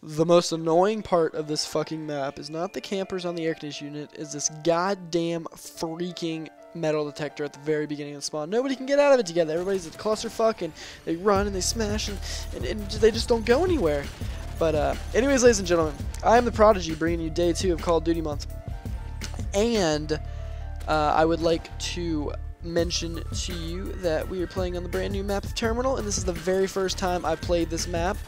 The most annoying part of this fucking map is not the campers on the air conditioning unit, is this goddamn freaking metal detector at the very beginning of the spawn. Nobody can get out of it together. Everybody's a clusterfuck, and they run and they smash, and they just don't go anywhere. But anyways, ladies and gentlemen, I am the Prodigy, bringing you day 2 of Call of Duty month. And I would like to mention to you that we are playing on the brand new map of Terminal, and this is the very first time I played this map.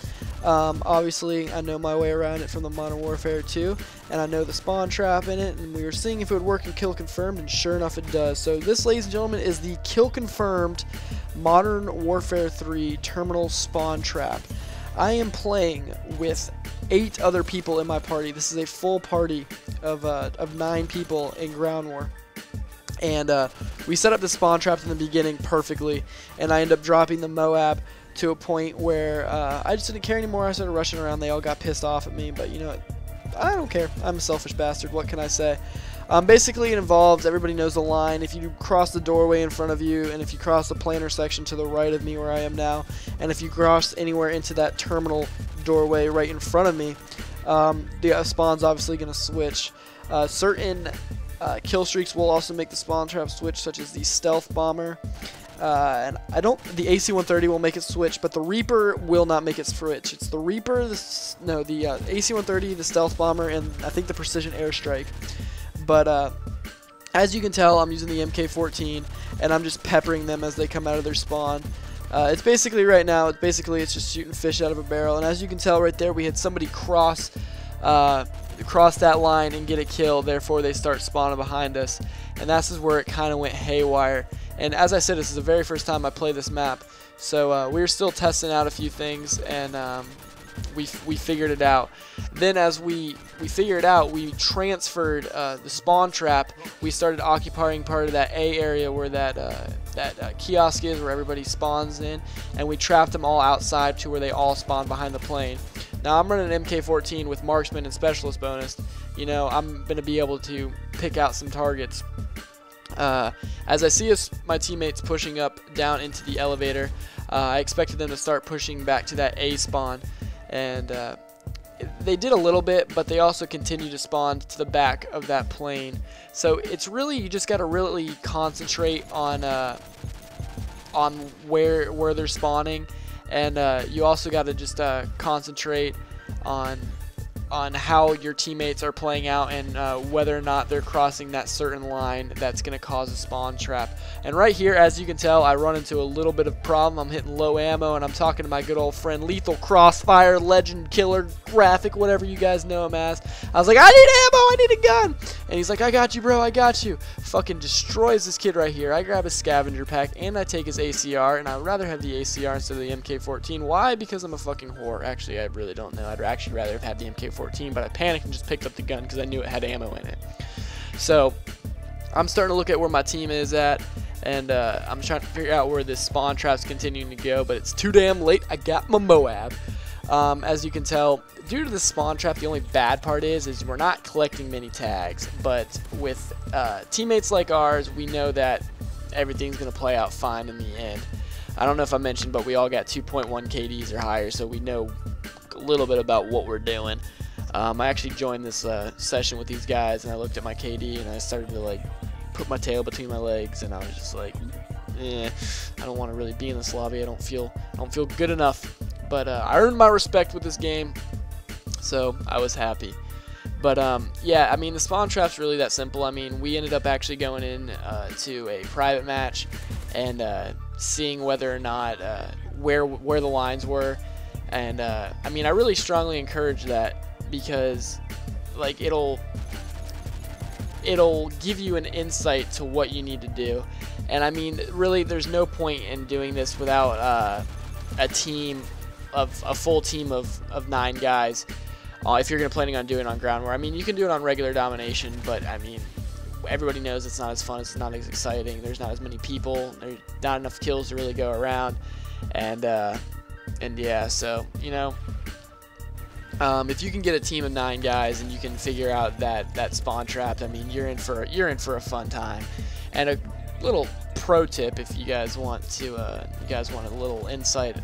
Obviously, I know my way around it from the Modern Warfare 2, and I know the spawn trap in it, and we were seeing if it would work in Kill Confirmed, and sure enough it does. So this, ladies and gentlemen, is the Kill Confirmed Modern Warfare 3 Terminal Spawn Trap. I am playing with 8 other people in my party. This is a full party of 9 people in Ground War. And we set up the spawn trap in the beginning perfectly, and I end up dropping the M.o.a.B to a point where I just didn't care anymore. I started rushing around. They all got pissed off at me, but you know what? I don't care. I'm a selfish bastard. What can I say? Basically, it involves, everybody knows the line. If you cross the doorway in front of you, and if you cross the planar section to the right of me where I am now, and if you cross anywhere into that terminal doorway right in front of me, the spawn's obviously going to switch. Certain kill streaks will also make the spawn trap switch, such as the stealth bomber. And the AC-130 will make it switch, but the Reaper will not make it switch. It's the Reaper, the AC-130, the stealth bomber, and I think the precision airstrike. But as you can tell, I'm using the MK14, and I'm just peppering them as they come out of their spawn. It's basically right now, it's just shooting fish out of a barrel. And as you can tell right there, we had somebody cross that line and get a kill. Therefore, they start spawning behind us, and that's where it kind of went haywire. And as I said, this is the very first time I play this map, so we were still testing out a few things, and we figured it out. Then as we figured it out, we transferred the spawn trap. We started occupying part of that A area where that kiosk is, where everybody spawns in, and we trapped them all outside to where they all spawn behind the plane. Now I'm running an MK14 with marksman and specialist bonus. You know, I'm going to be able to pick out some targets. As I see my teammates pushing up down into the elevator, I expected them to start pushing back to that A spawn, and they did a little bit, but they also continue to spawn to the back of that plane. So it's really, you just got to really concentrate on where they're spawning, and you also got to just concentrate on how your teammates are playing out, and whether or not they're crossing that certain line that's going to cause a spawn trap. And right here, as you can tell, I run into a little bit of problem. I'm hitting low ammo, and I'm talking to my good old friend Lethal Crossfire, Legend Killer, Graphic, whatever you guys know him as. I was like, I need ammo, I need a gun. And he's like, I got you, bro, I got you. Fucking destroys this kid right here. I grab his scavenger pack, and I take his ACR, and I'd rather have the ACR instead of the MK14. Why? Because I'm a fucking whore. Actually, I really don't know. I'd actually rather have had the MK14, but I panicked and just picked up the gun because I knew it had ammo in it. So I'm starting to look at where my team is at, and I'm trying to figure out where this spawn trap's continuing to go, but it's too damn late. I got my M.o.a.B. As you can tell, due to the spawn trap, the only bad part is we're not collecting many tags, but with teammates like ours, we know that everything's going to play out fine in the end. I don't know if I mentioned, but we all got 2.1 KDs or higher, so we know a little bit about what we're doing. I actually joined this session with these guys, and I looked at my KD, and I started to like put my tail between my legs, and I was just like, I don't want to really be in this lobby. I don't feel good enough. But I earned my respect with this game, so I was happy. But yeah, I mean, the spawn trap's really that simple. I mean, we ended up actually going in to a private match and seeing whether or not where the lines were, and I mean, I really strongly encourage that, because like it'll give you an insight to what you need to do. And I mean, really, there's no point in doing this without a full team of 9 guys. If you're planning on doing it on ground war, I mean, you can do it on regular domination, but I mean, everybody knows it's not as fun, it's not as exciting, there's not as many people, there's not enough kills to really go around, and yeah, so you know, if you can get a team of 9 guys and you can figure out that spawn trap, I mean, you're in for a fun time. And a little pro tip, if you guys want a little insight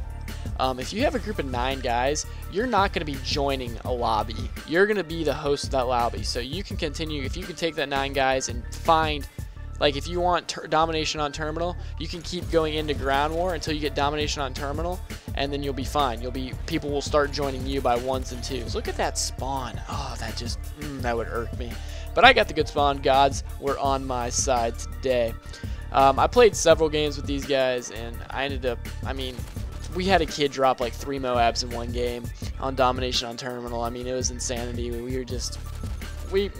if you have a group of 9 guys, you're not going to be joining a lobby. You're going to be the host of that lobby. So you can continue, if you can take that 9 guys and find, like if you want domination on terminal, you can keep going into ground war until you get domination on terminal, and then you'll be fine. People will start joining you by 1s and 2s. Look at that spawn. Oh, that just, that would irk me. But I got the good spawn. Gods were on my side today. I played several games with these guys, and I ended up, I mean, we had a kid drop like 3 M.o.a.Bs in one game on domination on terminal. I mean, it was insanity. We were just, we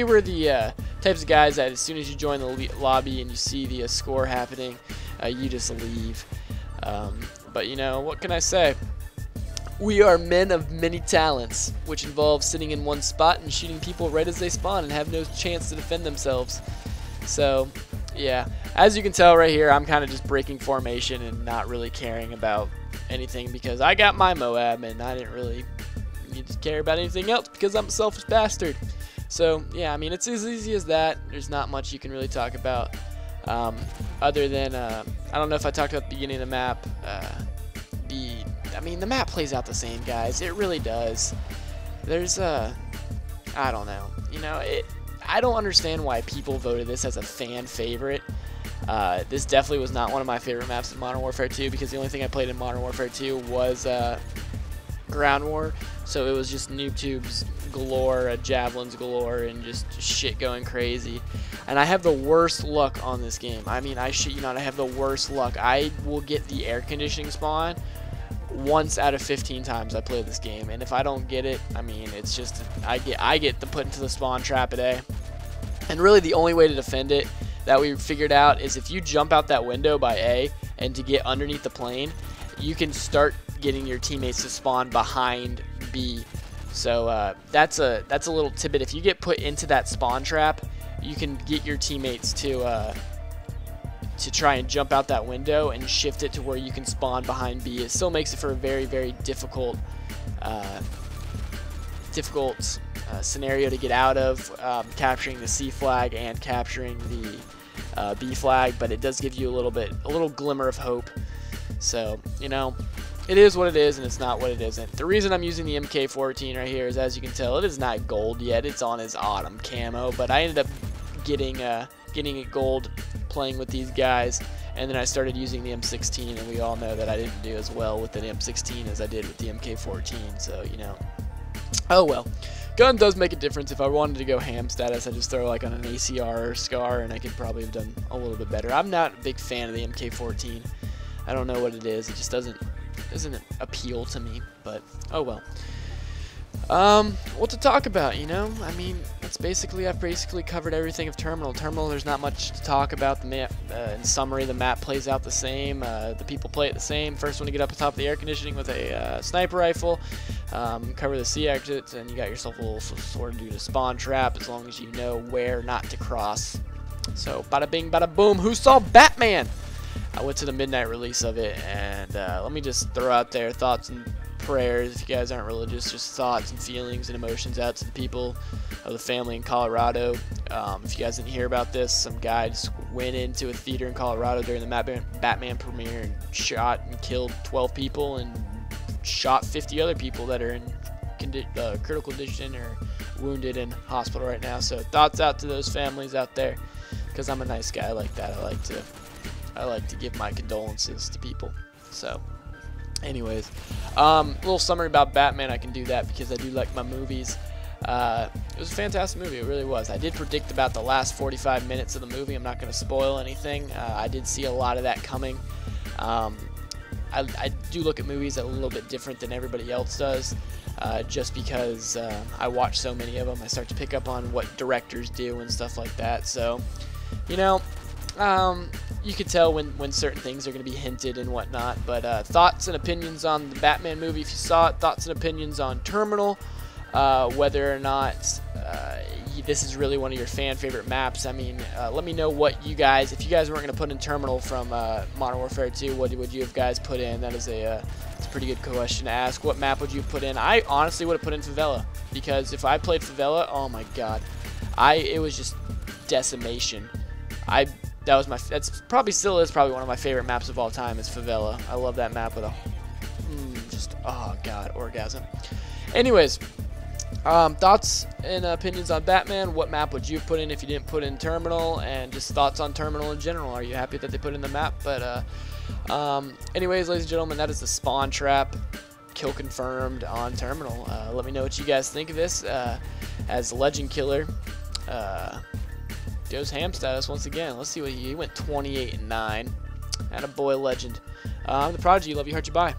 were the types of guys that as soon as you join the lobby and you see the score happening, you just leave. But what can I say? We are men of many talents, which involves sitting in one spot and shooting people right as they spawn and have no chance to defend themselves. So, yeah, as you can tell right here, I'm kind of just breaking formation and not really caring about anything because I got my M.o.a.B and I didn't really need to care about anything else because I'm a selfish bastard. So, yeah, I mean, it's as easy as that. There's not much you can really talk about other than, I don't know if I talked about the beginning of the map. I mean, the map plays out the same, guys. It really does. There's, I don't know. I don't understand why people voted this as a fan favorite. This definitely was not one of my favorite maps in Modern Warfare 2 because the only thing I played in Modern Warfare 2 was Ground War. So it was just noob tubes galore, javelins galore, and just shit going crazy. And I have the worst luck on this game. I mean, I shit you not, I have the worst luck. I will get the air conditioning spawn once out of 15 times I play this game, and if I don't get it, I mean, it's just I get to put into the spawn trap at A. And really the only way to defend it that we figured out is if you jump out that window by A and to get underneath the plane, you can start getting your teammates to spawn behind B. So that's a little tidbit. If you get put into that spawn trap, you can get your teammates to try and jump out that window and shift it to where you can spawn behind B. It still makes it for a very, very difficult scenario to get out of, capturing the C flag and capturing the B flag, but it does give you a little glimmer of hope. So, it is what it is, and it's not what it isn't. The reason I'm using the MK14 right here is, as you can tell, it is not gold yet. It's on his autumn camo, but I ended up getting it gold playing with these guys, and then I started using the M16, and we all know that I didn't do as well with the M16 as I did with the MK14, so, oh well. Gun does make a difference. If I wanted to go ham status, I'd just throw like on an ACR or SCAR, and I could probably have done a little bit better. I'm not a big fan of the MK14. I don't know what it is. It just doesn't appeal to me, but oh well. What to talk about, I mean, I've basically covered everything of Terminal. Terminal, there's not much to talk about. The map, in summary, the map plays out the same. The people play it the same. First one to get up atop the air conditioning with a sniper rifle. Cover the C exits, and you got yourself a little sort of do to spawn trap as long as you know where not to cross. So, bada bing, bada boom. Who saw Batman? I went to the midnight release of it, and let me just throw out there thoughts and prayers. If you guys aren't religious, just thoughts and feelings and emotions out to the people of the family in Colorado. If you guys didn't hear about this, some guy just went into a theater in Colorado during the Batman premiere and shot and killed 12 people and shot 50 other people that are in critical condition or wounded in hospital right now. So thoughts out to those families out there, because I'm a nice guy like that. I like to give my condolences to people. So anyways, little summary about Batman. I can do that because I do like my movies. It was a fantastic movie. It really was. I did predict about the last 45 minutes of the movie. I'm not going to spoil anything. I did see a lot of that coming. I do look at movies a little bit different than everybody else does, just because I watch so many of them. I start to pick up on what directors do and stuff like that. So, you could tell when certain things are going to be hinted and whatnot. But thoughts and opinions on the Batman movie, if you saw it. Thoughts and opinions on Terminal, whether or not this is really one of your fan favorite maps. I mean, let me know what you guys, if you guys weren't going to put in Terminal from Modern Warfare 2, what would you have guys put in? That is it's a pretty good question to ask. What map would you put in? I honestly would have put in Favela, because if I played Favela, oh my god, it was just decimation. That's probably still is probably one of my favorite maps of all time, is Favela. I love that map with just, oh god, orgasm. Anyways, thoughts and opinions on Batman. What map would you put in if you didn't put in Terminal? And just thoughts on Terminal in general. Are you happy that they put in the map? But anyways, ladies and gentlemen, that is the spawn trap. Kill confirmed on Terminal. Let me know what you guys think of this. As Legend Killer goes ham status once again. Let's see what he went 28-9. And a boy Legend. I'm the Prodigy. Love you, heart you, bye.